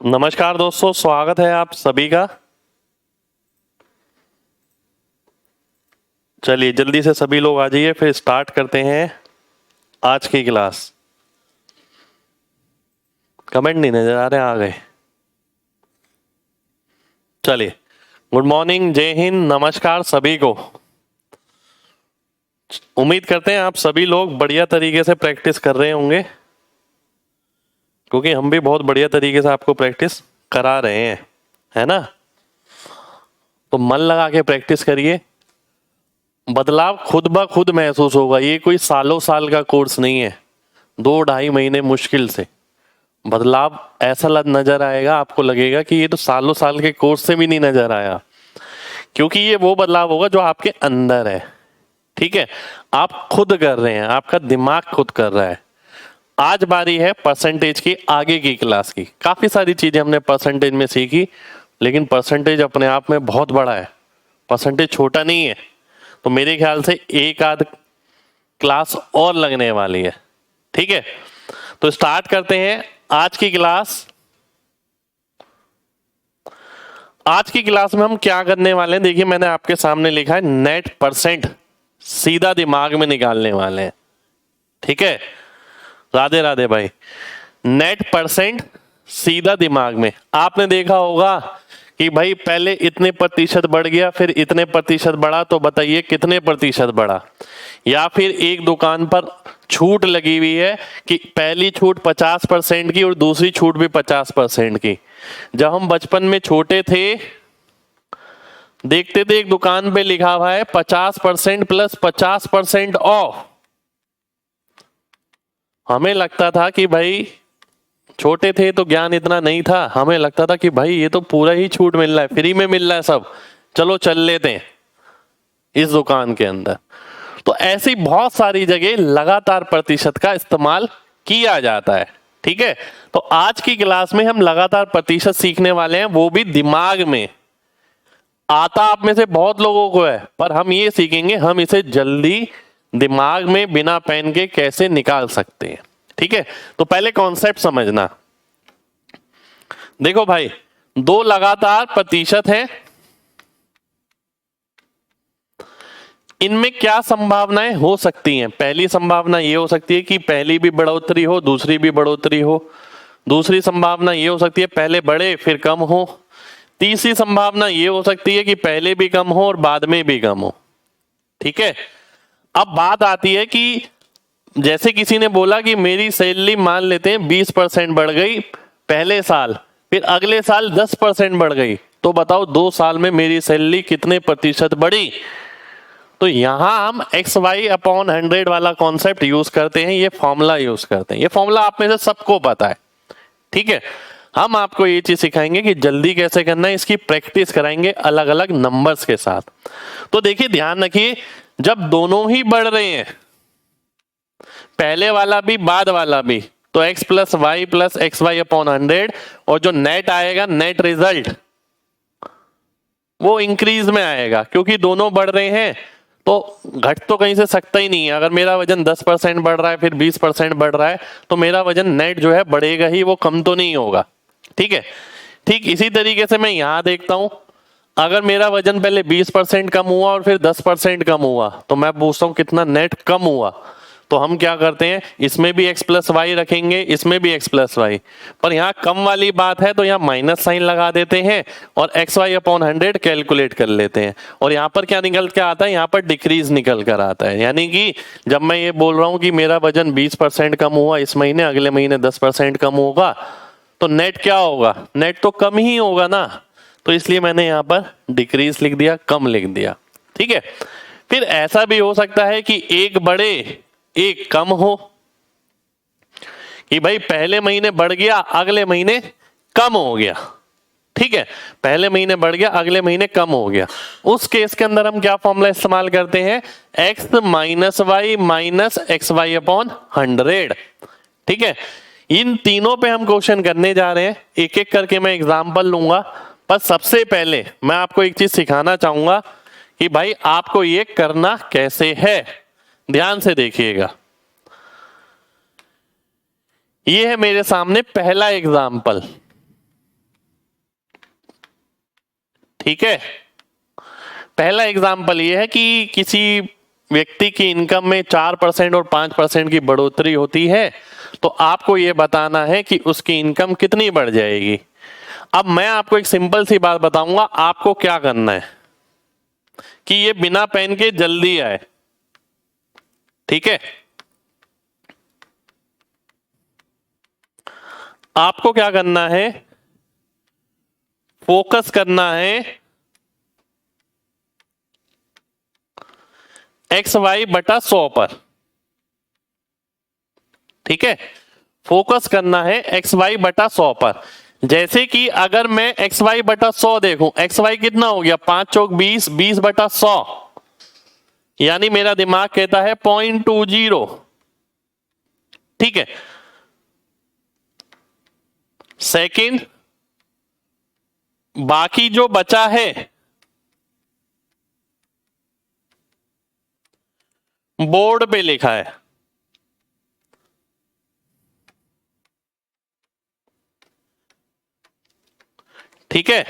नमस्कार दोस्तों, स्वागत है आप सभी का। चलिए जल्दी से सभी लोग आ जाइए, फिर स्टार्ट करते हैं आज की क्लास। कमेंट नहीं नजर आ रहे, आ गए। चलिए, गुड मॉर्निंग, जय हिंद, नमस्कार सभी को। उम्मीद करते हैं आप सभी लोग बढ़िया तरीके से प्रैक्टिस कर रहे होंगे, क्योंकि हम भी बहुत बढ़िया तरीके से आपको प्रैक्टिस करा रहे हैं, है ना। तो मन लगा के प्रैक्टिस करिए, बदलाव खुद ब खुद महसूस होगा। ये कोई सालों साल का कोर्स नहीं है, 2-2.5 महीने मुश्किल से बदलाव ऐसा नजर आएगा, आपको लगेगा कि ये तो सालों साल के कोर्स से भी नहीं नजर आया, क्योंकि ये वो बदलाव होगा जो आपके अंदर है। ठीक है, आप खुद कर रहे हैं, आपका दिमाग खुद कर रहा है। आज बारी है परसेंटेज की, आगे की क्लास की। काफी सारी चीजें हमने परसेंटेज में सीखी, लेकिन परसेंटेज अपने आप में बहुत बड़ा है, परसेंटेज छोटा नहीं है। तो मेरे ख्याल से एक आध क्लास और लगने वाली है। ठीक है, तो स्टार्ट करते हैं आज की क्लास। आज की क्लास में हम क्या करने वाले हैं, देखिए मैंने आपके सामने लिखा है नेट परसेंट सीधा दिमाग में निकालने वाले हैं। ठीक है, राधे राधे भाई। नेट परसेंट सीधा दिमाग में। आपने देखा होगा कि भाई पहले इतने प्रतिशत बढ़ गया, फिर इतने प्रतिशत बढ़ा, तो बताइए कितने प्रतिशत बढ़ा। या फिर एक दुकान पर छूट लगी हुई है कि पहली छूट 50% की और दूसरी छूट भी 50% की। जब हम बचपन में छोटे थे, देखते थे एक दुकान पे लिखा हुआ है 50% प्लस 50% ऑफ। हमें लगता था कि भाई, छोटे थे तो ज्ञान इतना नहीं था, हमें लगता था कि भाई ये तो पूरा ही छूट मिल रहा है, फ्री में मिल रहा है सब, चलो चल लेते हैं इस दुकान के अंदर। तो ऐसी बहुत सारी जगह लगातार प्रतिशत का इस्तेमाल किया जाता है। ठीक है, तो आज की क्लास में हम लगातार प्रतिशत सीखने वाले हैं, वो भी दिमाग में। आता आप में से बहुत लोगों को है, पर हम ये सीखेंगे हम इसे जल्दी दिमाग में बिना पेन के कैसे निकाल सकते हैं। ठीक है, तो पहले कॉन्सेप्ट समझना। देखो भाई, दो लगातार प्रतिशत हैं, इनमें क्या संभावनाएं हो सकती हैं। पहली संभावना ये हो सकती है कि पहली भी बढ़ोतरी हो, दूसरी भी बढ़ोतरी हो। दूसरी संभावना ये हो सकती है पहले बढ़े फिर कम हो। तीसरी संभावना ये हो सकती है कि पहले भी कम हो और बाद में भी कम हो। ठीक है, अब बात आती है कि जैसे किसी ने बोला कि मेरी सैलरी मान लेते हैं 20% बढ़ गई पहले साल, फिर अगले साल 10% बढ़ गई, तो बताओ 2 साल में मेरी सैलरी कितने प्रतिशत बढ़ी। तो यहां हम XY/100 वाला कॉन्सेप्ट यूज करते हैं, ये फॉर्मूला यूज करते हैं। ये फॉर्मूला आप में से सबको पता है। ठीक है, हम आपको ये चीज सिखाएंगे कि जल्दी कैसे करना है, इसकी प्रैक्टिस कराएंगे अलग अलग नंबर्स के साथ। तो देखिए, ध्यान रखिए, जब दोनों ही बढ़ रहे हैं, पहले वाला भी बाद वाला भी, तो x plus Y plus XY/100, और जो नेट आएगा, नेट रिजल्ट, वो इंक्रीज में आएगा, क्योंकि दोनों बढ़ रहे हैं तो घट तो कहीं से सकता ही नहीं है। अगर मेरा वजन 10% बढ़ रहा है, फिर 20% बढ़ रहा है, तो मेरा वजन नेट जो है बढ़ेगा ही, वो कम तो नहीं होगा। ठीक है, ठीक इसी तरीके से मैं यहां देखता हूं, अगर मेरा वजन पहले 20% कम हुआ और फिर 10% कम हुआ, तो मैं पूछता हूं कितना नेट कम हुआ। तो हम क्या करते हैं, इसमें भी x प्लस वाई रखेंगे, इसमें भी x प्लस वाई, पर यहाँ कम वाली बात है तो यहाँ माइनस साइन लगा देते हैं और XY/100 कैलकुलेट कर लेते हैं। और यहाँ पर क्या निकल के आता है, यहाँ पर डिक्रीज निकल कर आता है। यानी कि जब मैं ये बोल रहा हूँ कि मेरा वजन 20% कम हुआ इस महीने, अगले महीने 10% कम होगा, तो नेट क्या होगा, नेट तो कम ही होगा ना। तो इसलिए मैंने यहाँ पर डिक्रीज लिख दिया, कम लिख दिया। ठीक है, फिर ऐसा भी हो सकता है कि एक बढ़े एक कम हो, कि भाई पहले महीने बढ़ गया अगले महीने कम हो गया। ठीक है, पहले महीने बढ़ गया अगले महीने कम हो गया। उस केस के अंदर हम क्या फॉर्मूला इस्तेमाल करते हैं, x minus Y minus XY/100। ठीक है, इन तीनों पे हम क्वेश्चन करने जा रहे हैं, एक एक करके मैं एग्जांपल लूंगा। पर सबसे पहले मैं आपको एक चीज सिखाना चाहूंगा कि भाई आपको ये करना कैसे है। ध्यान से देखिएगा, ये है मेरे सामने पहला एग्जाम्पल। ठीक है। पहला एग्जाम्पल ये है कि किसी व्यक्ति की इनकम में 4% और 5% की बढ़ोतरी होती है, तो आपको ये बताना है कि उसकी इनकम कितनी बढ़ जाएगी। अब मैं आपको एक सिंपल सी बात बताऊंगा, आपको क्या करना है कि ये बिना पेन के जल्दी आए, ठीक है। आपको क्या करना है, फोकस करना है XY बटा 100 पर, ठीक है। फोकस करना है XY बटा 100 पर। जैसे कि अगर मैं XY बटा 100 देखूं, XY कितना हो गया, 5 चौक 20, 20 बटा 100, यानी मेरा दिमाग कहता है 0.20, ठीक है। सेकंड, बाकी जो बचा है बोर्ड पे लिखा है, ठीक है।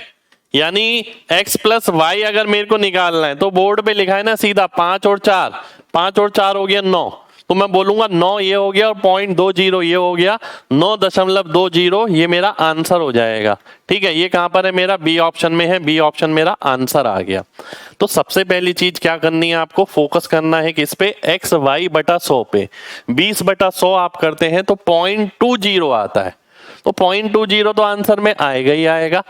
यानी x प्लस वाई अगर मेरे को निकालना है तो बोर्ड पे लिखा है ना सीधा 5 और 4, 5 और 4 हो गया 9, तो मैं बोलूंगा 9 ये हो गया और 0.20 ये हो गया, 9.20 ये मेरा आंसर हो जाएगा, ठीक है। ये कहां पर है, मेरा बी ऑप्शन में है, बी ऑप्शन मेरा आंसर आ गया। तो सबसे पहली चीज क्या करनी है, आपको फोकस करना है किस पे, XY बटा 100 पे। 20 बटा 100 आप करते हैं तो 0.20 आता है, तो 0.20 तो आंसर में आएगा ही आएगा।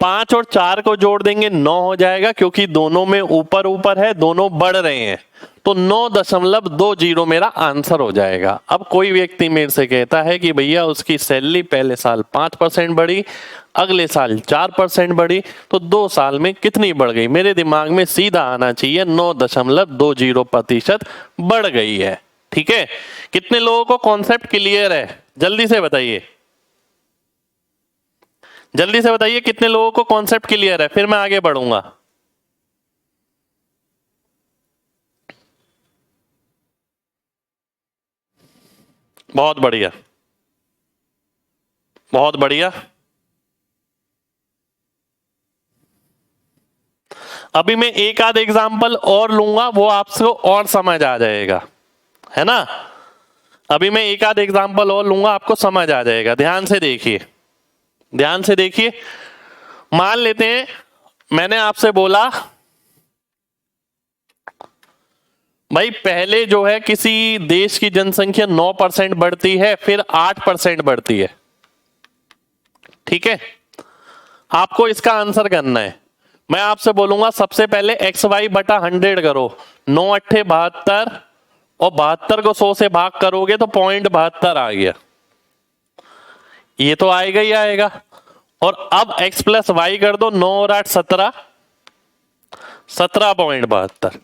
5 और 4 को जोड़ देंगे 9 हो जाएगा, क्योंकि दोनों में ऊपर ऊपर है, दोनों बढ़ रहे हैं, तो 9.20 मेरा आंसर हो जाएगा। अब कोई व्यक्ति मेरे से कहता है कि भैया उसकी सैलरी पहले साल 5% बढ़ी, अगले साल 4% बढ़ी, तो 2 साल में कितनी बढ़ गई, मेरे दिमाग में सीधा आना चाहिए 9.20% बढ़ गई है, ठीक है। कितने लोगों को कॉन्सेप्ट क्लियर है, जल्दी से बताइए, जल्दी से बताइए कितने लोगों को कॉन्सेप्ट क्लियर है, फिर मैं आगे बढ़ूंगा। बहुत बढ़िया, बहुत बढ़िया। अभी मैं एक आध एग्जांपल और लूंगा, वो आपको और समझ आ जाएगा, है ना। अभी मैं एक आध एग्जांपल और लूंगा, आपको समझ आ जाएगा। ध्यान से देखिए, ध्यान से देखिए। मान लेते हैं मैंने आपसे बोला भाई पहले जो है किसी देश की जनसंख्या 9% बढ़ती है, फिर 8% बढ़ती है, ठीक है। आपको इसका आंसर करना है। मैं आपसे बोलूंगा सबसे पहले XY बटा 100 करो, 9 अट्ठे 72, और 72 को 100 से भाग करोगे तो 0.72 आ गया, ये तो आएगा ही आएगा। और अब x प्लस वाई कर दो, 9 और 8 17, 17.72,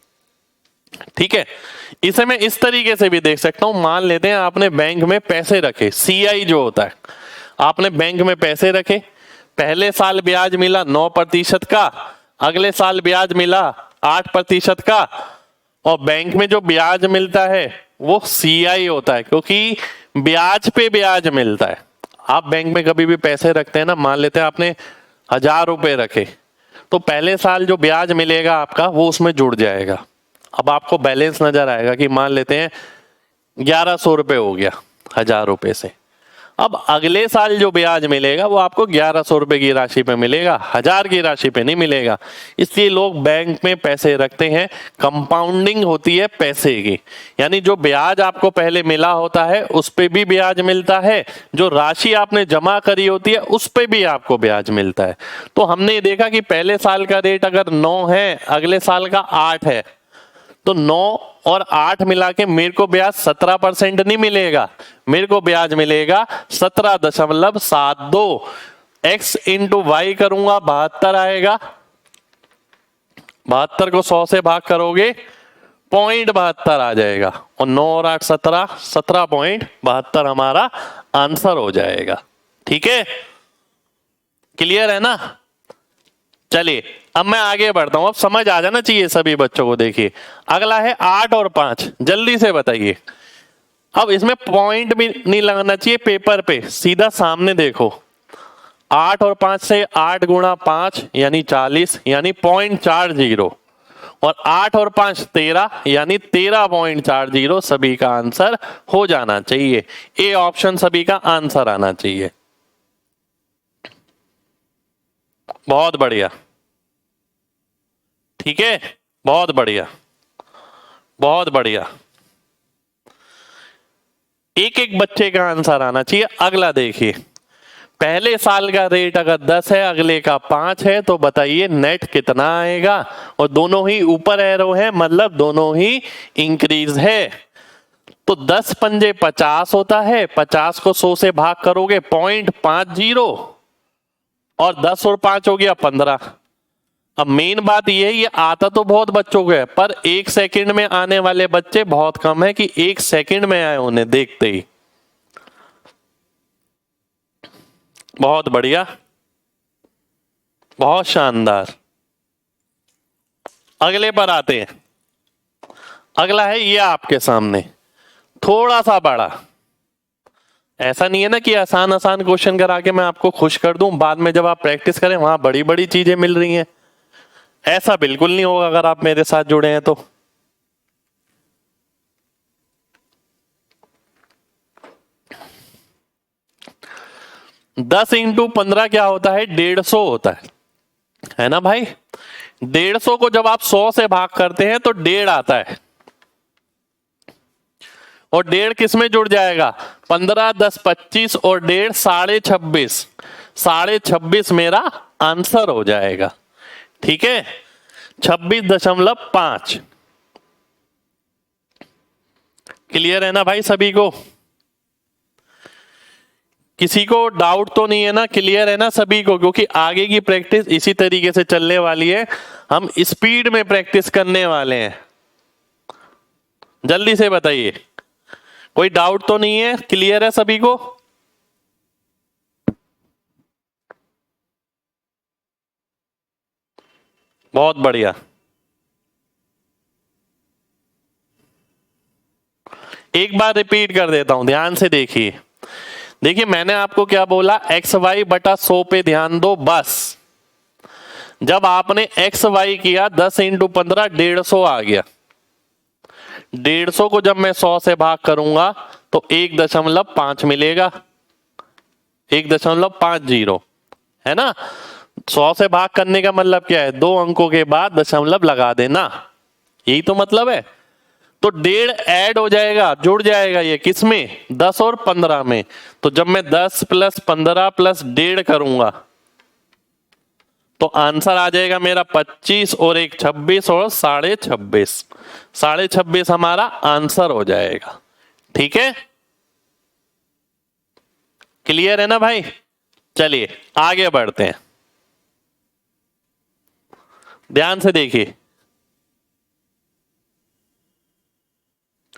ठीक है। इसे मैं इस तरीके से भी देख सकता हूं, मान लेते हैं आपने बैंक में पैसे रखे, CI जो होता है, आपने बैंक में पैसे रखे, पहले साल ब्याज मिला 9% का, अगले साल ब्याज मिला 8% का, और बैंक में जो ब्याज मिलता है वो CI होता है, क्योंकि ब्याज पे ब्याज मिलता है। आप बैंक में कभी भी पैसे रखते हैं ना, मान लेते हैं आपने 1000 रुपए रखे, तो पहले साल जो ब्याज मिलेगा आपका वो उसमें जुड़ जाएगा। अब आपको बैलेंस नजर आएगा कि मान लेते हैं 1100 रुपए हो गया 1000 रुपए से। अब अगले साल जो ब्याज मिलेगा वो आपको 1100 रुपए की राशि पे मिलेगा, 1000 की राशि पे नहीं मिलेगा। इसलिए लोग बैंक में पैसे रखते हैं, कंपाउंडिंग होती है पैसे की, यानी जो ब्याज आपको पहले मिला होता है उस पे भी ब्याज मिलता है, जो राशि आपने जमा करी होती है उस पे भी आपको ब्याज मिलता है। तो हमने देखा कि पहले साल का रेट अगर 9 है, अगले साल का 8 है, तो 9 और 8 मिला के मेरे को ब्याज 17% नहीं मिलेगा, मेरे को ब्याज मिलेगा 17.72। x इंटू वाई करूंगा 72 आएगा, 72 को 100 से भाग करोगे 0.72 आ जाएगा, और 9 और 8 17, 17.72 हमारा आंसर हो जाएगा, ठीक है। क्लियर है ना। चलिए अब मैं आगे बढ़ता हूं, अब समझ आ जाना चाहिए सभी बच्चों को। देखिए अगला है 8 और 5, जल्दी से बताइए। अब इसमें पॉइंट भी नहीं लगाना चाहिए पेपर पे, सीधा सामने देखो। 8 और 5 से 8 गुणा 5 यानी 40 यानी 0.40 और 8 और 5 13 यानी 13.40 सभी का आंसर हो जाना चाहिए। ए ऑप्शन सभी का आंसर आना चाहिए। बहुत बढ़िया, ठीक है, बहुत बढ़िया, बहुत बढ़िया। एक एक बच्चे का आंसर आना चाहिए। अगला देखिए, पहले साल का रेट अगर 10 है, अगले का 5 है, तो बताइए नेट कितना आएगा। और दोनों ही ऊपर एरो है, मतलब दोनों ही इंक्रीज है। तो 10 पंजे 50 होता है, 50 को 100 से भाग करोगे 0.50 और 10 और 5 हो गया 15। अब मेन बात यह है, ये आता तो बहुत बच्चों को है, पर 1 सेकंड में आने वाले बच्चे बहुत कम है कि 1 सेकंड में आए उन्हें देखते ही। बहुत बढ़िया, बहुत शानदार। अगले पर आते हैं। अगला है ये आपके सामने, थोड़ा सा बड़ा। ऐसा नहीं है ना कि आसान आसान क्वेश्चन करा के मैं आपको खुश कर दूं, बाद में जब आप प्रैक्टिस करें वहां बड़ी बड़ी चीजें मिल रही हैं। ऐसा बिल्कुल नहीं होगा अगर आप मेरे साथ जुड़े हैं तो। दस इंटू 15 क्या होता है? 150 होता है ना भाई। 150 को जब आप 100 से भाग करते हैं तो 1.5 आता है, और 1.5 किस में जुड़ जाएगा? 15 10 25 और 1.5 26.5। 26.5 मेरा आंसर हो जाएगा, ठीक है। 26.5। क्लियर है ना भाई सभी को? किसी को डाउट तो नहीं है ना? क्लियर है ना सभी को? क्योंकि आगे की प्रैक्टिस इसी तरीके से चलने वाली है, हम स्पीड में प्रैक्टिस करने वाले हैं। जल्दी से बताइए, कोई डाउट तो नहीं है? क्लियर है सभी को? बहुत बढ़िया। एक बार रिपीट कर देता हूं, ध्यान से देखिए। देखिए मैंने आपको क्या बोला, एक्स वाई बटा 100 पे ध्यान दो बस। जब आपने एक्स वाई किया 10 इंटू 15 150 आ गया। 150 को जब मैं 100 से भाग करूंगा तो 1.5 मिलेगा, 1.50 है ना। 100 से भाग करने का मतलब क्या है? 2 अंकों के बाद दशमलव लगा देना, यही तो मतलब है। तो 1.5 ऐड हो जाएगा, जुड़ जाएगा ये किस में? 10 और 15 में। तो जब मैं 10 प्लस 15 प्लस 1.5 करूंगा तो आंसर आ जाएगा मेरा 25 और 1 26 और 26.5। 26.5 हमारा आंसर हो जाएगा, ठीक है। क्लियर है ना भाई? चलिए आगे बढ़ते हैं, ध्यान से देखिए।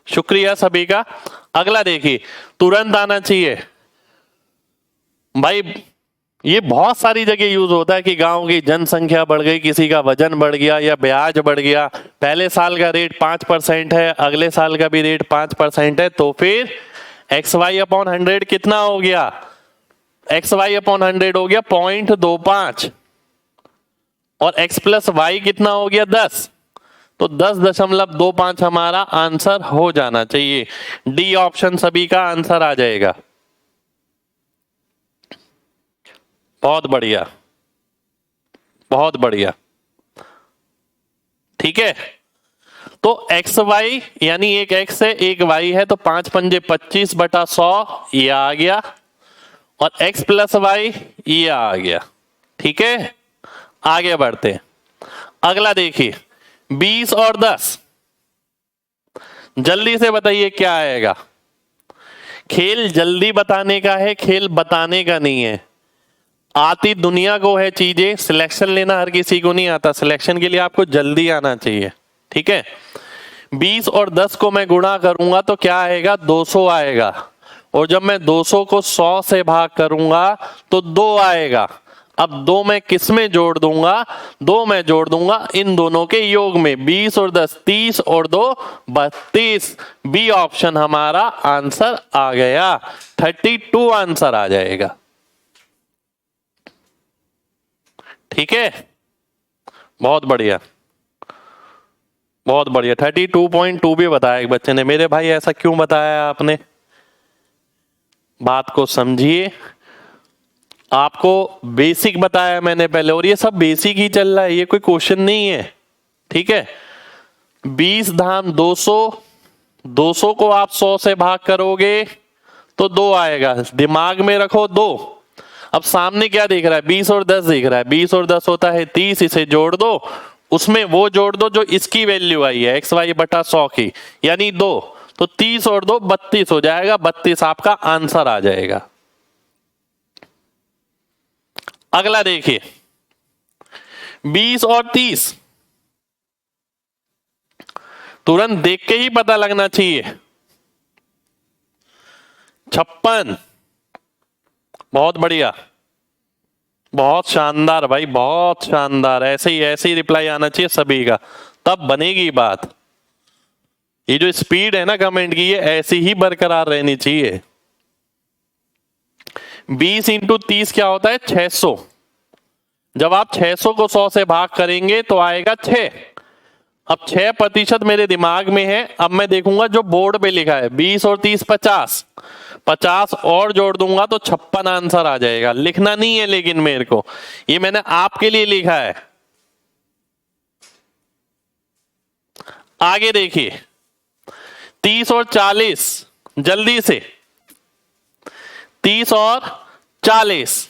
शुक्रिया सभी का। अगला देखिए, तुरंत आना चाहिए भाई। ये बहुत सारी जगह यूज होता है कि गांव की जनसंख्या बढ़ गई, किसी का वजन बढ़ गया या ब्याज बढ़ गया। पहले साल का रेट 5% है, अगले साल का भी रेट 5% है, तो फिर एक्स वाई अपॉन 100 कितना हो गया? एक्स वाई अपॉन 100 हो गया 0.25 और एक्स प्लस वाई कितना हो गया? 10। तो 10.25 हमारा आंसर हो जाना चाहिए। डी ऑप्शन सभी का आंसर आ जाएगा। बहुत बढ़िया, बहुत बढ़िया, ठीक है। तो एक्स वाई यानी एक एक्स है एक वाई है, तो 5 पंजे 25 बटा 100 ये आ गया, और एक्स प्लस वाई ये आ गया, ठीक है। आगे बढ़ते हैं। अगला देखिए 20 और 10। जल्दी से बताइए क्या आएगा? खेल जल्दी बताने का है, खेल बताने का नहीं है। आती दुनिया को है चीजें, सिलेक्शन लेना हर किसी को नहीं आता। सिलेक्शन के लिए आपको जल्दी आना चाहिए, ठीक है। 20 और 10 को मैं गुणा करूंगा तो क्या आएगा? 200 आएगा, और जब मैं 200 को 100 से भाग करूंगा तो 2 आएगा। अब 2 मैं किस में जोड़ दूंगा? 2 मैं जोड़ दूंगा इन दोनों के योग में। 20 और 10 30 और 2 32। बी ऑप्शन हमारा आंसर आ गया, 32 आंसर आ जाएगा। ठीक है, बहुत बढ़िया, बहुत बढ़िया। 32.2 भी बताया एक बच्चे ने। मेरे भाई ऐसा क्यों बताया आपने, बात को समझिए। आपको बेसिक बताया मैंने पहले, और ये सब बेसिक ही चल रहा है, ये कोई क्वेश्चन नहीं है। ठीक है, 20 धाम 200, 200 को आप 100 से भाग करोगे तो 2 आएगा, दिमाग में रखो 2। अब सामने क्या दिख रहा है, 20 और 10 दिख रहा है, 20 और 10 होता है 30, इसे जोड़ दो, उसमें वो जोड़ दो जो इसकी वैल्यू आई है XY बटा 100 की, यानी 2, तो 30 और 2 32 हो जाएगा, 32 आपका आंसर आ जाएगा। अगला देखिए, 20 और 30, तुरंत देख के ही पता लगना चाहिए। 56, बहुत बढ़िया, बहुत शानदार भाई, बहुत शानदार। ऐसे ही रिप्लाई आना चाहिए सभी का, तब बनेगी बात। ये जो स्पीड है ना कमेंट की, ये ऐसी ही बरकरार रहनी चाहिए। 20 इंटू 30 क्या होता है, 600। जब आप 600 को 100 से भाग करेंगे तो आएगा 6। अब 6% मेरे दिमाग में है, अब मैं देखूंगा जो बोर्ड पे लिखा है, 20 और 30 50, 50 और जोड़ दूंगा तो 56 आंसर आ जाएगा। लिखना नहीं है लेकिन मेरे को, ये मैंने आपके लिए लिखा है। आगे देखिए, 30 और 40, जल्दी से 30 और 40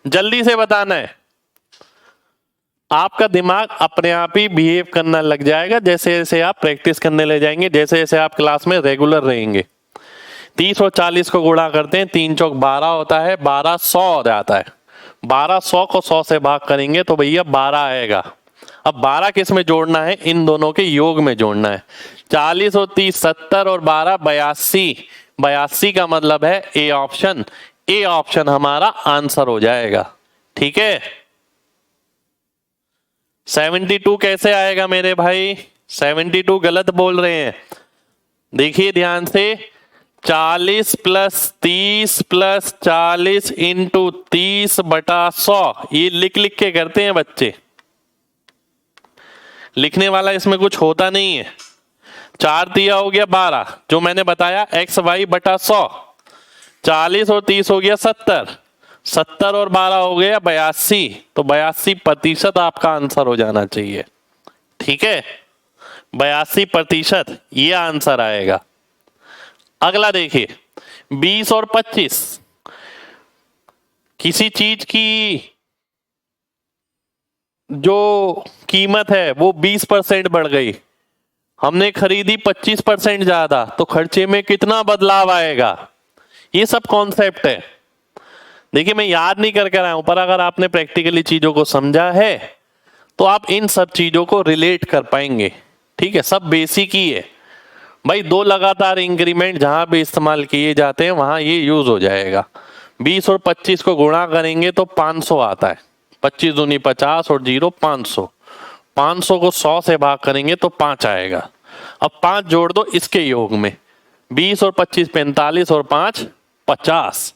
जल्दी से बताना है। आपका दिमाग अपने आप ही बिहेव करना लग जाएगा जैसे जैसे आप प्रैक्टिस करने ले जाएंगे, जैसे जैसे आप क्लास में रेगुलर रहेंगे। 30 और 40 को गुणा करते हैं, 3 चौक 12 होता है, 12 100 हो जाता है। 12 100 को 100 से भाग करेंगे तो भैया 12 आएगा। अब 12 किस में जोड़ना है, इन दोनों के योग में जोड़ना है। 40 और 30 70 और 12 82, 82 का मतलब है ए ऑप्शन। ए ऑप्शन हमारा आंसर हो जाएगा। ठीक है, 72 कैसे आएगा मेरे भाई, 72 गलत बोल रहे हैं, देखिए ध्यान से। 40 प्लस 30 प्लस 40 इंटू 30 बटा 100, ये लिख लिख के करते हैं बच्चे, लिखने वाला इसमें कुछ होता नहीं है। 4 दिया हो गया 12, जो मैंने बताया XY बटा 100, 40 और 30 हो गया 70, 70 और 12 हो गया 82, तो 82% आपका आंसर हो जाना चाहिए। ठीक है, 82% ये आंसर आएगा। अगला देखिए, 20 और 25, किसी चीज की जो कीमत है वो 20% बढ़ गई, हमने खरीदी 25% ज्यादा, तो खर्चे में कितना बदलाव आएगा, ये सब कॉन्सेप्ट है। देखिए मैं याद नहीं कर कर आया हूं, पर अगर आपने प्रैक्टिकली चीजों को समझा है तो आप इन सब चीजों को रिलेट कर पाएंगे। ठीक है, सब बेसिक ही है भाई। 2 लगातार इंक्रीमेंट जहां भी इस्तेमाल किए जाते हैं वहां ये यूज हो जाएगा। 20 और 25 को गुणा करेंगे तो 500 आता है, 25 दूनी 50 और 0 500, 500 को 100 से भाग करेंगे तो 5 आएगा। अब 5 जोड़ दो इसके योग में, 20 और 25 45 और 5 50।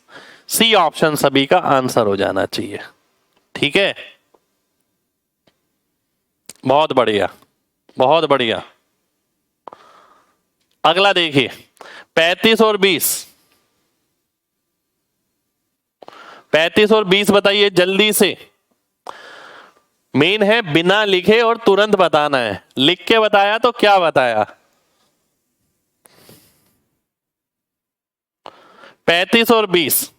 सी ऑप्शन सभी का आंसर हो जाना चाहिए। ठीक है, बहुत बढ़िया, बहुत बढ़िया। अगला देखिए, 35 और 20, 35 और 20 बताइए जल्दी से। मेन है बिना लिखे और तुरंत बताना है, लिख के बताया तो क्या बताया। 35 और 20,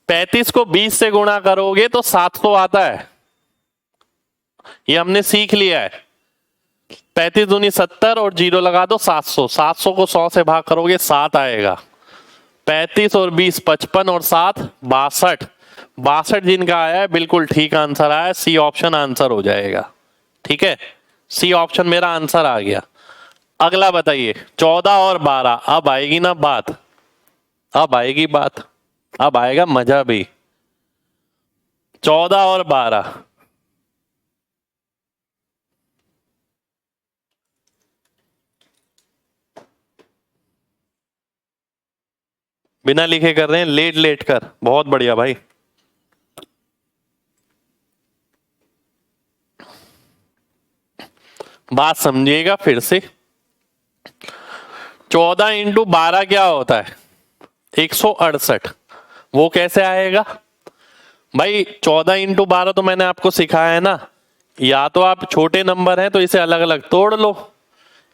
35 को 20 से गुणा करोगे तो 700 आता है, ये हमने सीख लिया है। 35 दूनी 70 और 0 लगा दो 700, 700 को 100 से भाग करोगे 7 आएगा। 35 और 20 55 और 7 62, 62 जिनका आया है बिल्कुल ठीक आंसर आया, सी ऑप्शन आंसर हो जाएगा। ठीक है, सी ऑप्शन मेरा आंसर आ गया। अगला बताइए, 14 और 12, अब आएगी ना बात, अब आएगी बात, अब आएगा मजा भी। 14 और 12, बिना लिखे कर रहे हैं, लेट लेट कर, बहुत बढ़िया भाई। बात समझिएगा फिर से। 14 इंटू 12 क्या होता है? 168। वो कैसे आएगा भाई? 14 इंटू 12 तो मैंने आपको सिखाया है ना, या तो आप छोटे नंबर हैं तो इसे अलग अलग तोड़ लो।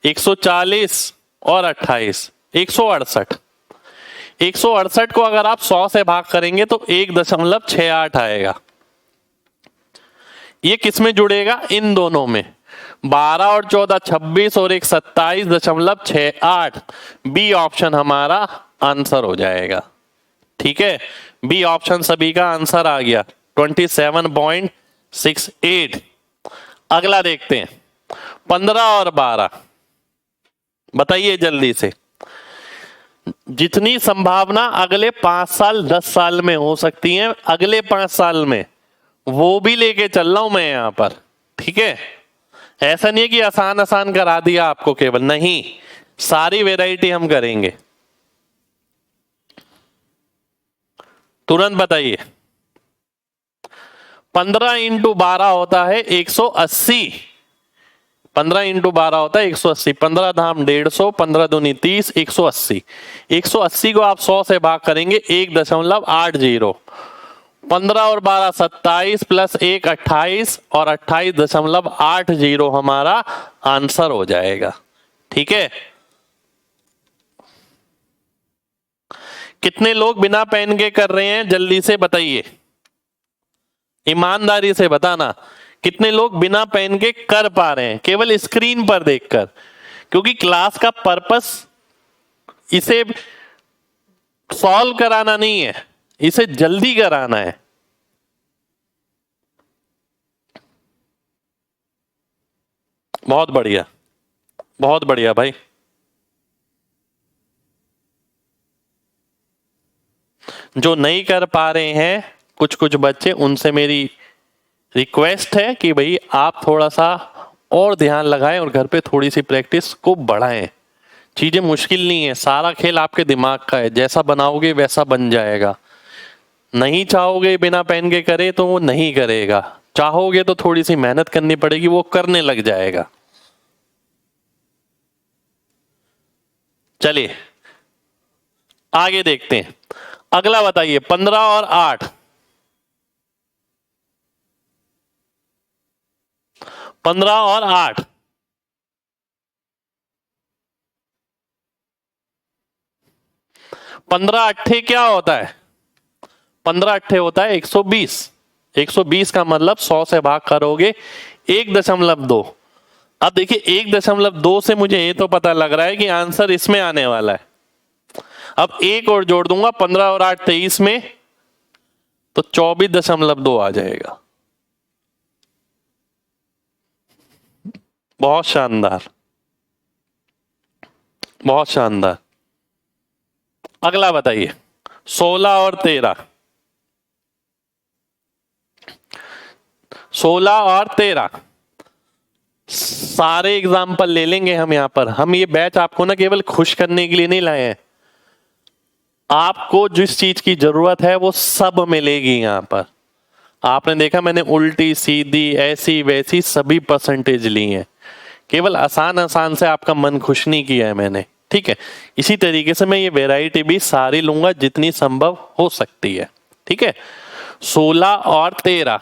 140 और 28, 168। 168 को अगर आप 100 से भाग करेंगे तो 1.68 आएगा। ये किस में जुड़ेगा? इन दोनों में। 12 और 14 26 और 1 27.68। बी ऑप्शन हमारा आंसर हो जाएगा। ठीक है, बी ऑप्शन सभी का आंसर आ गया, 27.68। अगला देखते हैं, 15 और 12। बताइए जल्दी से। जितनी संभावना अगले 5 साल 10 साल में हो सकती है, अगले 5 साल में वो भी लेके चल रहा हूं मैं यहां पर। ठीक है, ऐसा नहीं है कि आसान आसान करा दिया आपको केवल, नहीं, सारी वैरायटी हम करेंगे। तुरंत बताइए। 15 इंटू 12 होता है 180। 15 इंटू 12 होता है 180। 15 धाम 150, 15 दूनी 30, 180। 180 को आप 100 से भाग करेंगे 1.80। 15 और 12 27 प्लस 1 28 और 28.80 हमारा आंसर हो जाएगा। ठीक है, कितने लोग बिना पेन के कर रहे हैं जल्दी से बताइए, ईमानदारी से बताना। कितने लोग बिना पेन के कर पा रहे हैं केवल स्क्रीन पर देखकर? क्योंकि क्लास का पर्पस इसे सॉल्व कराना नहीं है, इसे जल्दी कराना है। बहुत बढ़िया, बहुत बढ़िया भाई। जो नहीं कर पा रहे हैं कुछ कुछ बच्चे, उनसे मेरी रिक्वेस्ट है कि भाई आप थोड़ा सा और ध्यान लगाएं और घर पे थोड़ी सी प्रैक्टिस को बढ़ाएं। चीजें मुश्किल नहीं है, सारा खेल आपके दिमाग का है, जैसा बनाओगे वैसा बन जाएगा। नहीं चाहोगे बिना पेन के करे तो वो नहीं करेगा, चाहोगे तो थोड़ी सी मेहनत करनी पड़ेगी, वो करने लग जाएगा। चलिए आगे देखते हैं। अगला बताइए, 15 और 8। 15 और 8। 15 अट्ठे क्या होता है? 15 अट्ठे होता है 120। 120 का मतलब 100 से भाग करोगे 1.2। अब देखिए 1.2 से मुझे ये तो पता लग रहा है कि आंसर इसमें आने वाला है। अब एक और जोड़ दूंगा, 15 और 8 23 में, तो 24.2 आ जाएगा। बहुत शानदार, बहुत शानदार। अगला बताइए, 16 और 13। 16 और 13 सारे एग्जाम्पल ले लेंगे हम यहां पर। हम ये बैच आपको ना केवल खुश करने के लिए नहीं लाए हैं, आपको जिस चीज की जरूरत है वो सब मिलेगी यहां पर। आपने देखा मैंने उल्टी सीधी ऐसी वैसी सभी परसेंटेज ली हैं, केवल आसान आसान से आपका मन खुश नहीं किया है मैंने। ठीक है, इसी तरीके से मैं ये वैरायटी भी सारी लूंगा जितनी संभव हो सकती है। ठीक है, 16 और 13।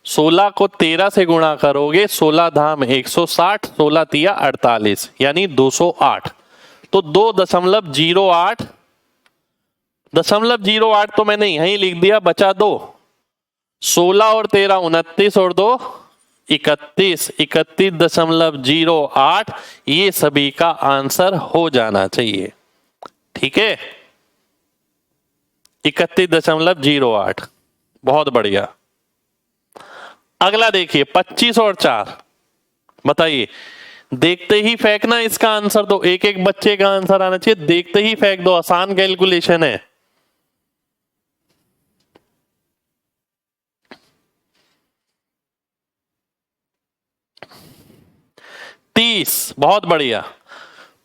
16 को 13 से गुणा करोगे, 16 धाम 160, 16 तिया 48 यानी 208। तो 2.08 0.08 तो मैंने यहीं लिख दिया, बचा 2। 16 और 13 29 और 2 31, 31.08 ये सभी का आंसर हो जाना चाहिए। ठीक है, 31.08, बहुत बढ़िया। अगला देखिए, 25 और 4। बताइए, देखते ही फेंकना इसका आंसर, तो एक एक बच्चे का आंसर आना चाहिए, देखते ही फेंक दो, आसान कैलकुलेशन है। 30, बहुत बढ़िया।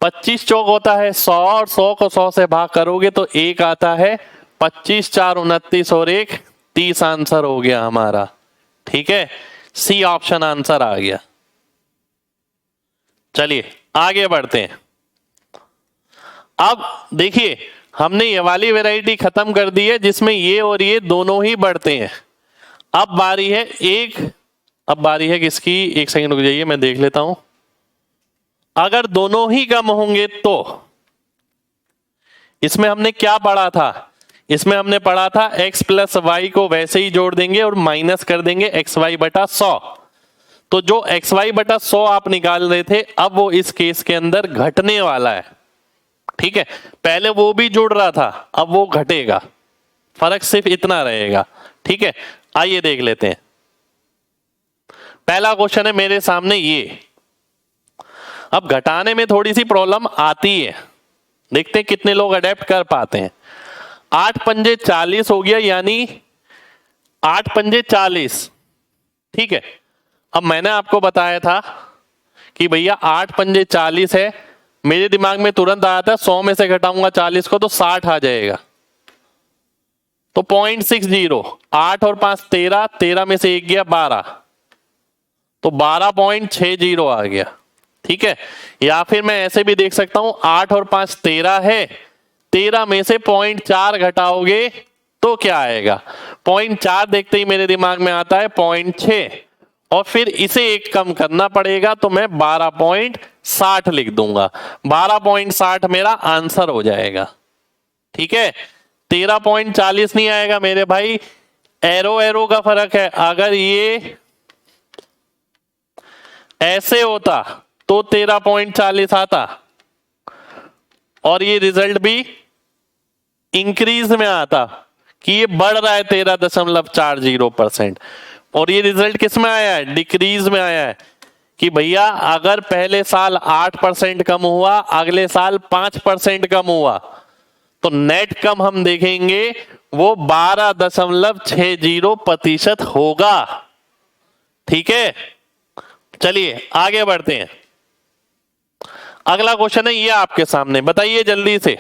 25 चौक होता है 100 और 100 को 100 से भाग करोगे तो एक आता है। 25 4 29 और 1 30 आंसर हो गया हमारा। ठीक है, सी ऑप्शन आंसर आ गया। चलिए आगे बढ़ते हैं। अब देखिए हमने ये वाली वैरायटी खत्म कर दी है जिसमें ये और ये दोनों ही बढ़ते हैं। अब बारी है अब बारी है किसकी, एक सेकंड रुक जाइए मैं देख लेता हूं। अगर दोनों ही कम होंगे तो इसमें हमने क्या पढ़ा था, इसमें हमने पढ़ा था x प्लस वाई को वैसे ही जोड़ देंगे और माइनस कर देंगे एक्स वाई बटा 100। तो जो एक्स वाई बटा 100 आप निकाल रहे थे अब वो इस केस के अंदर घटने वाला है। ठीक है, पहले वो भी जुड़ रहा था अब वो घटेगा, फर्क सिर्फ इतना रहेगा। ठीक है, आइए देख लेते हैं। पहला क्वेश्चन है मेरे सामने ये। अब घटाने में थोड़ी सी प्रॉब्लम आती है, देखते हैं कितने लोग अडेप्ट कर पाते हैं। 8 पंजे 40 हो गया, यानी 8 पंजे 40। ठीक है, अब मैंने आपको बताया था कि भैया 8 पंजे 40 है, मेरे दिमाग में तुरंत आया था 100 में से घटाऊंगा 40 को तो 60 आ जाएगा। तो 0.60, 8 और 5 13, 13 में से एक गया 12, तो 12.60 आ गया। ठीक है, या फिर मैं ऐसे भी देख सकता हूं 8 और 5 13 है, 13 में से 0.4 घटाओगे तो क्या आएगा, 0.4 देखते ही मेरे दिमाग में आता है 0.6 और फिर इसे एक कम करना पड़ेगा तो मैं 12.60 लिख दूंगा। 12.60 मेरा आंसर हो जाएगा। ठीक है, 13.40 नहीं आएगा मेरे भाई, एरो एरो का फर्क है। अगर ये ऐसे होता तो 13.40 आता और ये रिजल्ट भी इंक्रीज में आता कि ये बढ़ रहा है 13.40%, और ये रिजल्ट किस में आया है, डिक्रीज में आया है कि भैया अगर पहले साल 8% कम हुआ अगले साल 5% कम हुआ तो नेट कम हम देखेंगे वो 12.60% होगा। ठीक है, चलिए आगे बढ़ते हैं। अगला क्वेश्चन है ये आपके सामने, बताइए जल्दी से।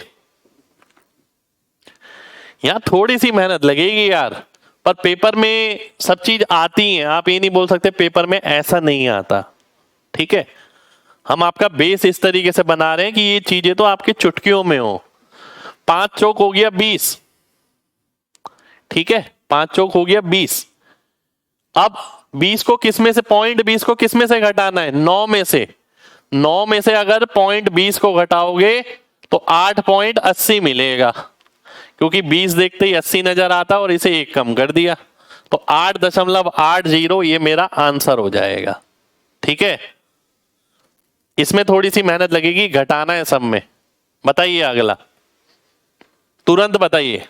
यहां थोड़ी सी मेहनत लगेगी यार, पर पेपर में सब चीज आती है, आप ये नहीं बोल सकते पेपर में ऐसा नहीं आता। ठीक है, हम आपका बेस इस तरीके से बना रहे हैं कि ये चीजें तो आपके चुटकियों में हो। 5 चौक हो गया 20। ठीक है, 5 चौक हो गया 20। अब 20 को किस में से, 0.20 को किस में से घटाना है, 9 में से। 9 में से अगर 0.20 को घटाओगे तो 8.80 मिलेगा, क्योंकि 20 देखते ही 80 नजर आता और इसे एक कम कर दिया तो 8.80 ये मेरा आंसर हो जाएगा। ठीक है, इसमें थोड़ी सी मेहनत लगेगी, घटाना है सब में। बताइए अगला, तुरंत बताइए।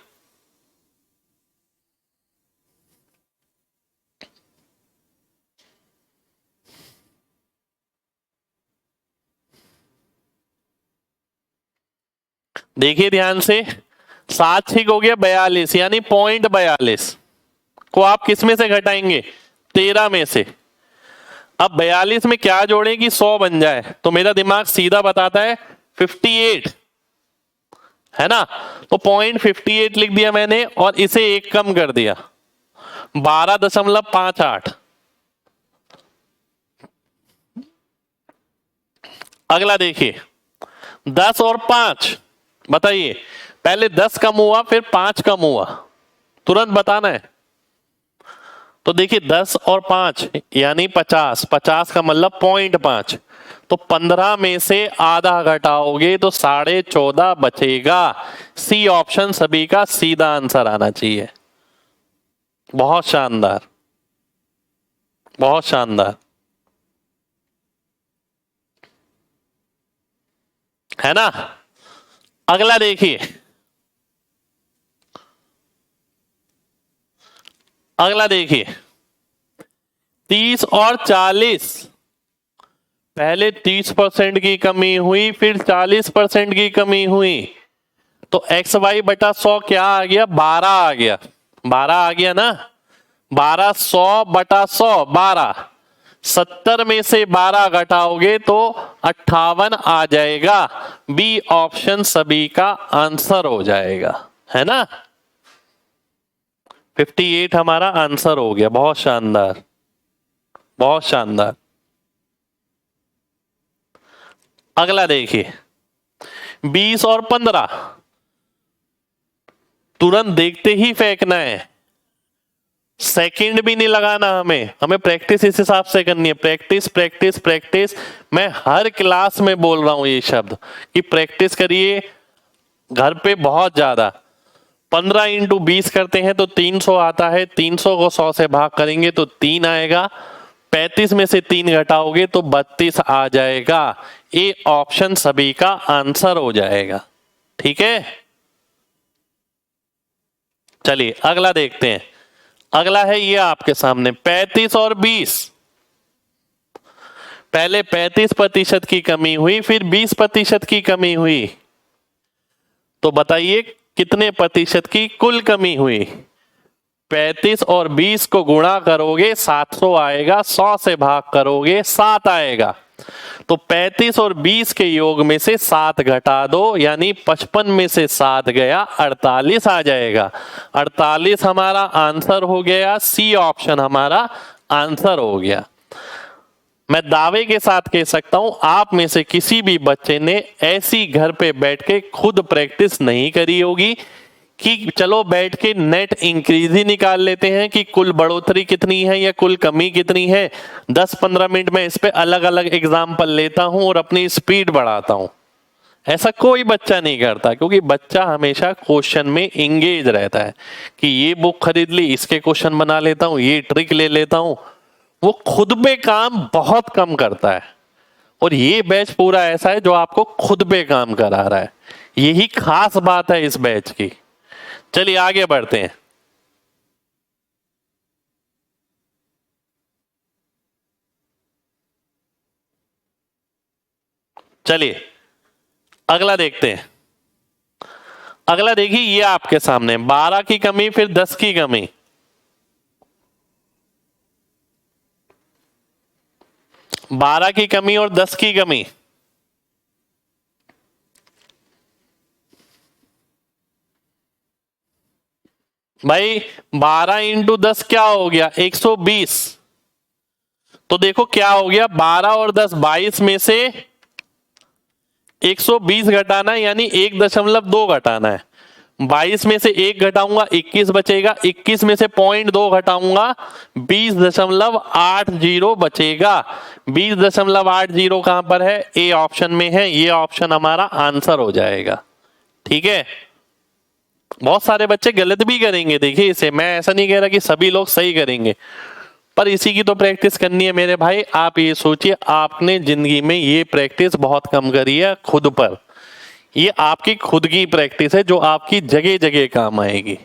देखिए ध्यान से, 7 6 हो गया 42, यानी 0.42 को आप किस में से घटाएंगे, 13 में से। अब 42 में क्या जोड़ें कि 100 बन जाए, तो मेरा दिमाग सीधा बताता है 58, है ना। तो 0.58 लिख दिया मैंने और इसे एक कम कर दिया 12.58। अगला देखिए 10 और 5, बताइए पहले 10 कम हुआ फिर 5 कम हुआ, तुरंत बताना है। तो देखिए 10 और 5 यानी 50, 50 का मतलब 0.5, तो 15 में से आधा घटाओगे तो 14.5 बचेगा। सी ऑप्शन सभी का सीधा आंसर आना चाहिए। बहुत शानदार, बहुत शानदार, है ना। अगला देखिए, अगला देखिए 30 और 40, पहले 30% की कमी हुई फिर 40% की कमी हुई, तो एक्स वाई बटा 100 क्या आ गया, 12 आ गया। 12 आ गया ना, 12 100 बटा 100 12, 70 में से 12 घटाओगे तो 58 आ जाएगा। बी ऑप्शन सभी का आंसर हो जाएगा, है ना। 58 हमारा आंसर हो गया। बहुत शानदार, बहुत शानदार। अगला देखिए 20 और 15, तुरंत देखते ही फेंकना है, सेकंड भी नहीं लगाना, हमें प्रैक्टिस इस हिसाब से करनी है। प्रैक्टिस प्रैक्टिस प्रैक्टिस, मैं हर क्लास में बोल रहा हूं ये शब्द कि प्रैक्टिस करिए घर पे बहुत ज्यादा। 15 इंटू 20 करते हैं तो 300 आता है, 300 को 100 से भाग करेंगे तो 3 आएगा, 35 में से 3 घटाओगे तो 32 आ जाएगा। ये ऑप्शन सभी का आंसर हो जाएगा। ठीक है, चलिए अगला देखते हैं। अगला है ये आपके सामने 35 और 20। पहले 35% की कमी हुई, फिर 20% की कमी हुई, तो बताइए कितने प्रतिशत की कुल कमी हुई। 35 और 20 को गुणा करोगे 700 आएगा, 100 से भाग करोगे 7 आएगा, तो 35 और 20 के योग में से 7 घटा दो, यानी 55 में से 7 गया 48 आ जाएगा। 48 हमारा आंसर हो गया, सी ऑप्शन हमारा आंसर हो गया। मैं दावे के साथ कह सकता हूं आप में से किसी भी बच्चे ने ऐसी घर पे बैठ के खुद प्रैक्टिस नहीं करी होगी कि चलो बैठ के नेट इंक्रीज ही निकाल लेते हैं कि कुल बढ़ोतरी कितनी है या कुल कमी कितनी है। 10-15 मिनट में इस पे अलग अलग एग्जाम्पल लेता हूं और अपनी स्पीड बढ़ाता हूं। ऐसा कोई बच्चा नहीं करता, क्योंकि बच्चा हमेशा क्वेश्चन में इंगेज रहता है कि ये बुक खरीद ली, इसके क्वेश्चन बना लेता हूं, ये ट्रिक ले लेता हूं। वो खुद पे काम बहुत कम करता है, और ये बैच पूरा ऐसा है जो आपको खुद पे काम करा रहा है। यही खास बात है इस बैच की। चलिए आगे बढ़ते हैं। चलिए अगला देखते हैं। अगला देखिए ये आपके सामने 12 की कमी फिर 10 की कमी। बारह की कमी और 10 की कमी, भाई 12 इंटू 10 क्या हो गया 120। तो देखो क्या हो गया 12 और 10 22 में से 120 घटाना है, यानी 1.2 घटाना है। 22 में से 1 घटाऊंगा 21 बचेगा, 21 में से 0.2 घटाऊंगा 20.80 बचेगा। 20.80 कहां पर है, ए ऑप्शन में है, ये ऑप्शन हमारा आंसर हो जाएगा। ठीक है, बहुत सारे बच्चे गलत भी करेंगे, देखिए इसे मैं ऐसा नहीं कह रहा कि सभी लोग सही करेंगे, पर इसी की तो प्रैक्टिस करनी है मेरे भाई। आप ये सोचिए आपने जिंदगी में ये प्रैक्टिस बहुत कम करी है खुद पर, ये आपकी खुद की प्रैक्टिस है जो आपकी जगह जगह काम आएगी।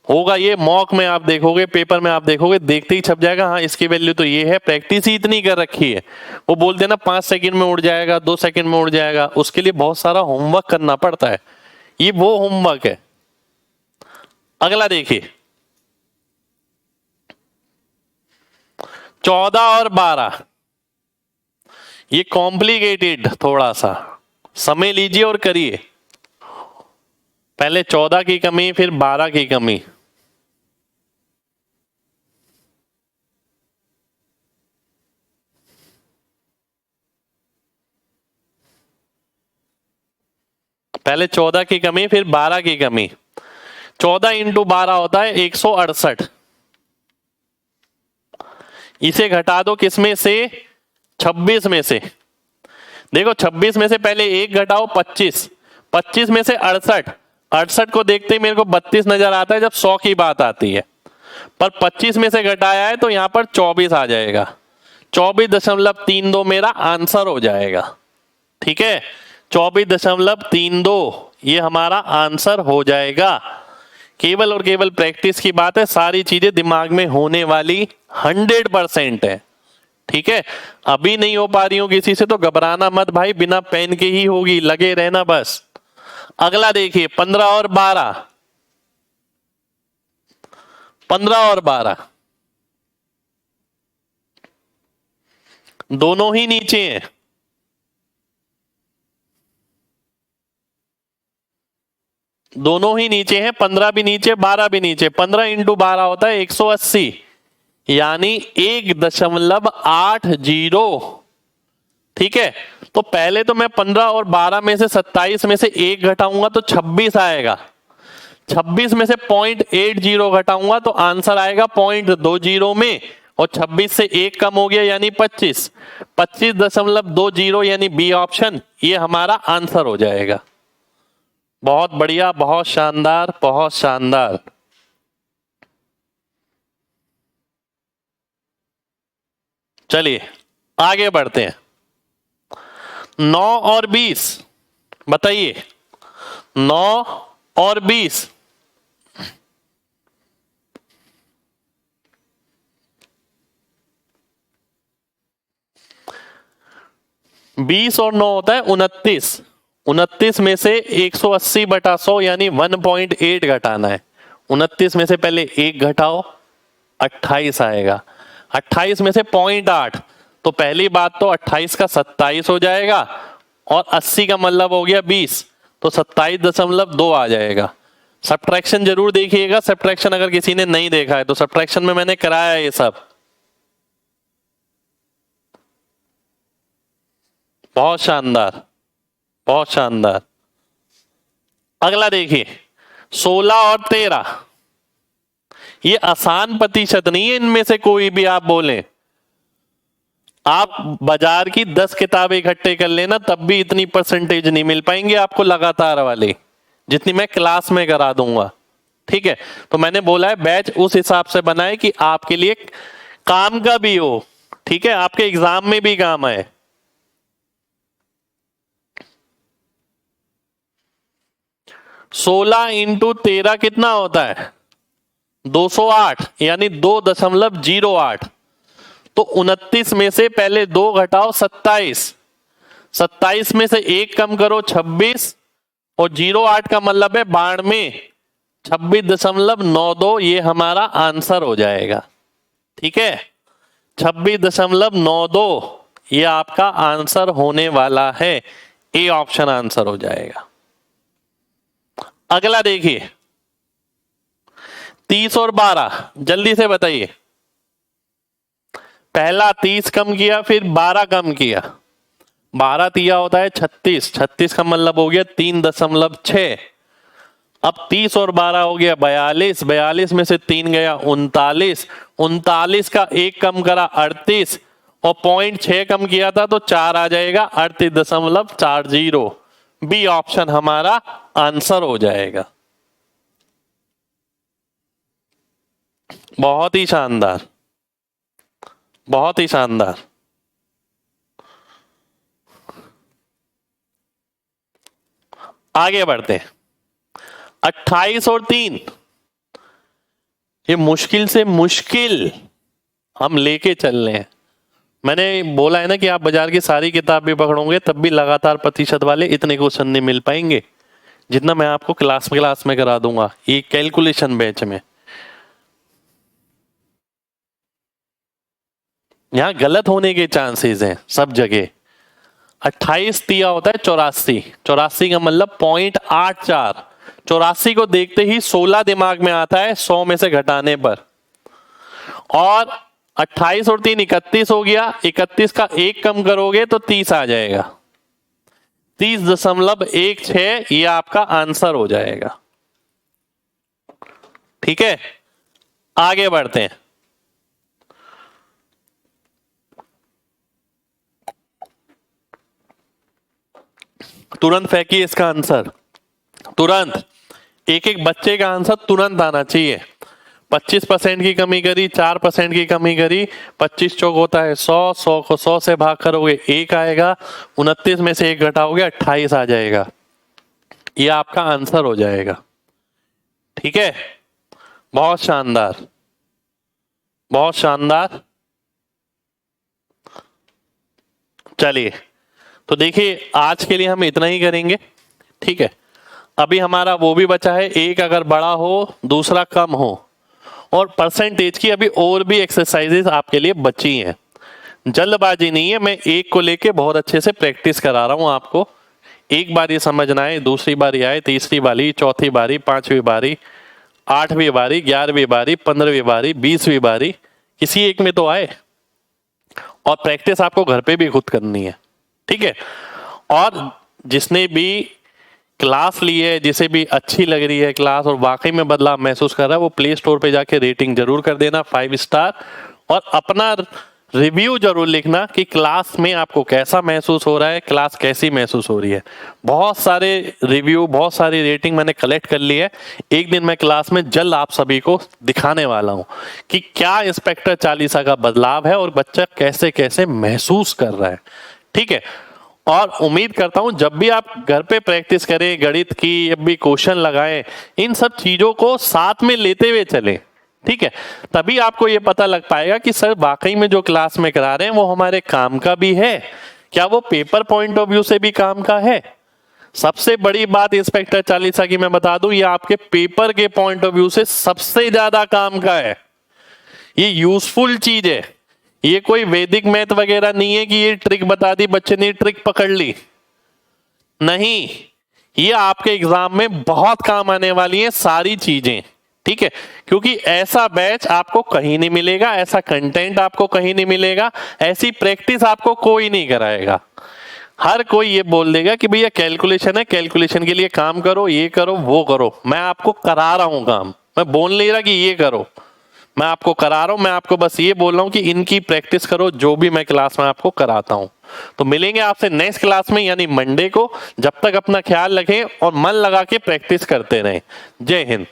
होगा ये मॉक में आप देखोगे, पेपर में आप देखोगे, देखते ही छप जाएगा हाँ इसकी वैल्यू तो ये है, प्रैक्टिस ही इतनी कर रखी है। वो बोलते हैं ना 5 सेकंड में उड़ जाएगा, 2 सेकंड में उड़ जाएगा, उसके लिए बहुत सारा होमवर्क करना पड़ता है, ये वो होमवर्क है। अगला देखिए 14 और 12, ये कॉम्प्लिकेटेड, थोड़ा सा समय लीजिए और करिए। पहले 14 की कमी फिर 12 की कमी। पहले 14 की कमी फिर 12 की कमी। 14 इंटू 12 होता है 168। इसे घटा दो किसमें से, 26 में से। देखो 26 में से पहले 1 घटाओ 25, 25 में से 68, 68 को देखते ही मेरे को 32 नजर आता है जब 100 की बात आती है, पर 25 में से घटाया है तो यहां पर 24 आ जाएगा। 24.32 मेरा आंसर हो जाएगा। ठीक है, 24.32 ये हमारा आंसर हो जाएगा। केवल और केवल प्रैक्टिस की बात है, सारी चीजें दिमाग में होने वाली 100% है। ठीक है, अभी नहीं हो पा रही हो किसी से तो घबराना मत भाई, बिना पेन के ही होगी, लगे रहना बस। अगला देखिए 15 और 12, 15 और 12 दोनों ही नीचे हैं। दोनों ही नीचे हैं, 15 भी नीचे 12 भी नीचे। 15 इंटू 12 होता है 180, यानी 1.80। ठीक है, तो पहले तो मैं 15 और 12 में से 27 में से 1 घटाऊंगा तो 26 आएगा। 26 में से 0.80 घटाऊंगा तो आंसर आएगा 0.20 में, और 26 से 1 कम हो गया यानी 25, 25.20 यानी बी ऑप्शन, ये हमारा आंसर हो जाएगा। बहुत बढ़िया, बहुत शानदार, बहुत शानदार। चलिए आगे बढ़ते हैं। 9 और 20 बताइए, 9 और 20। 20 और 9 होता है 29। 29 में से 180/100 यानी 1.8 घटाना है। 29 में से पहले 1 घटाओ, 28 आएगा। 28 में से 0.8, तो पहली बात तो 28 का 27 हो जाएगा, और 80 का मतलब हो गया 20, तो 27.2 आ जाएगा। सब्ट्रैक्शन जरूर देखिएगा, सब्ट्रैक्शन अगर किसी ने नहीं देखा है तो सब्ट्रैक्शन में मैंने कराया ये सब। बहुत शानदार, बहुत शानदार। अगला देखिए 16 और 13। ये आसान प्रतिशत नहीं है, इनमें से कोई भी आप बोलें। आप बाजार की 10 किताबें इकट्ठे कर लेना तब भी इतनी परसेंटेज नहीं मिल पाएंगे आपको लगातार वाली, जितनी मैं क्लास में करा दूंगा। ठीक है, तो मैंने बोला है बैच उस हिसाब से बनाए कि आपके लिए काम का भी हो, ठीक है, आपके एग्जाम में भी काम आए। सोलह इंटू 13 कितना होता है? 208 यानी 2.08। तो 29 में से पहले 2 घटाओ 27, 27 में से 1 कम करो 26, और 08 का मतलब है 92, 26.92 ये हमारा आंसर हो जाएगा। ठीक है, 26.92 ये आपका आंसर होने वाला है। ए ऑप्शन आंसर हो जाएगा। अगला देखिए 30 और 12, जल्दी से बताइए। पहला 30 कम किया, फिर 12 कम किया। 12 तिया होता है 36, 36 का मतलब हो गया 3.6। अब 30 और 12 हो गया 42, 42 में से 3 गया 39, 39 का 1 कम करा 38, और 0.6 कम किया था तो 4 आ जाएगा, 38.40। बी ऑप्शन हमारा आंसर हो जाएगा। बहुत ही शानदार, बहुत ही शानदार। आगे बढ़ते हैं 28 और 3। ये मुश्किल से मुश्किल हम लेके चल रहे हैं। मैंने बोला है ना कि आप बाजार की सारी किताब भी पकड़ोगे तब भी लगातार प्रतिशत वाले इतने क्वेश्चन नहीं मिल पाएंगे जितना मैं आपको क्लास में करा दूंगा ये कैलकुलेशन बैच में। यहां गलत होने के चांसेस हैं सब जगह। 28 तिया होता है 84, 84 का मतलब 0.84। 84 को देखते ही 16 दिमाग में आता है 100 में से घटाने पर, और 28 और 3 31 हो गया। 31 का 1 कम करोगे तो 30 आ जाएगा, 30.16 ये आपका आंसर हो जाएगा। ठीक है, आगे बढ़ते हैं। तुरंत फेंकिए इसका आंसर, तुरंत। एक एक बच्चे का आंसर तुरंत आना चाहिए। 25% की कमी करी, 4% की कमी करी, 25 चौक होता है 100, 100 को 100 से भाग करोगे 1 आएगा, 29 में से 1 घटाओगे 28 आ जाएगा। ये आपका आंसर हो जाएगा। ठीक है, बहुत शानदार, बहुत शानदार। चलिए तो देखिए आज के लिए हम इतना ही करेंगे। ठीक है, अभी हमारा वो भी बचा है, एक अगर बड़ा हो दूसरा कम हो, और परसेंटेज की अभी और भी एक्सरसाइजेस आपके लिए बची हैं। जल्दबाजी नहीं है, मैं एक को लेके बहुत अच्छे से प्रैक्टिस करा रहा हूं आपको। एक बार ये समझना है, दूसरी बारी आए, तीसरी बारी, चौथी बारी, 5वीं बारी, 8वीं बारी, 11वीं बारी, 15वीं बारी, 20वीं बारी, किसी एक में तो आए। और प्रैक्टिस आपको घर पे भी खुद करनी है। ठीक है। और जिसने भी क्लास ली है, जिसे भी अच्छी लग रही है क्लास और वाकई में बदलाव महसूस कर रहा है, वो प्ले स्टोर पे जाके रेटिंग जरूर कर देना 5 स्टार, और अपना रिव्यू जरूर लिखना कि क्लास में आपको कैसा महसूस हो रहा है, क्लास कैसी महसूस हो रही है। बहुत सारे रिव्यू, बहुत सारी रेटिंग मैंने कलेक्ट कर ली है। एक दिन मैं क्लास में जल्द आप सभी को दिखाने वाला हूं कि क्या इंस्पेक्टर चालीसा का बदलाव है और बच्चा कैसे कैसे महसूस कर रहा है। ठीक है। और उम्मीद करता हूं जब भी आप घर पे प्रैक्टिस करें गणित की, जब भी क्वेश्चन लगाएं, इन सब चीजों को साथ में लेते हुए चलें। ठीक है। तभी आपको ये पता लग पाएगा कि सर वाकई में जो क्लास में करा रहे हैं वो हमारे काम का भी है, क्या वो पेपर पॉइंट ऑफ व्यू से भी काम का है। सबसे बड़ी बात इंस्पेक्टर चालीसा की मैं बता दूं, ये आपके पेपर के पॉइंट ऑफ व्यू से सबसे ज्यादा काम का है। ये यूजफुल चीज है। ये कोई वैदिक मैथ वगैरह नहीं है कि ये ट्रिक बता दी, बच्चे ने ट्रिक पकड़ ली। नहीं, ये आपके एग्जाम में बहुत काम आने वाली है सारी चीजें। ठीक है। क्योंकि ऐसा बैच आपको कहीं नहीं मिलेगा, ऐसा कंटेंट आपको कहीं नहीं मिलेगा, ऐसी प्रैक्टिस आपको कोई नहीं कराएगा। हर कोई ये बोल देगा कि भैया कैलकुलेशन है, कैलकुलेशन के लिए काम करो, ये करो वो करो। मैं आपको करा रहा हूं काम, मैं बोल नहीं रहा कि ये करो, मैं आपको करा रहा हूं। मैं आपको बस ये बोल रहा हूं कि इनकी प्रैक्टिस करो जो भी मैं क्लास में आपको कराता हूं। तो मिलेंगे आपसे नेक्स्ट क्लास में यानी मंडे को। जब तक अपना ख्याल रखें और मन लगा के प्रैक्टिस करते रहें। जय हिंद।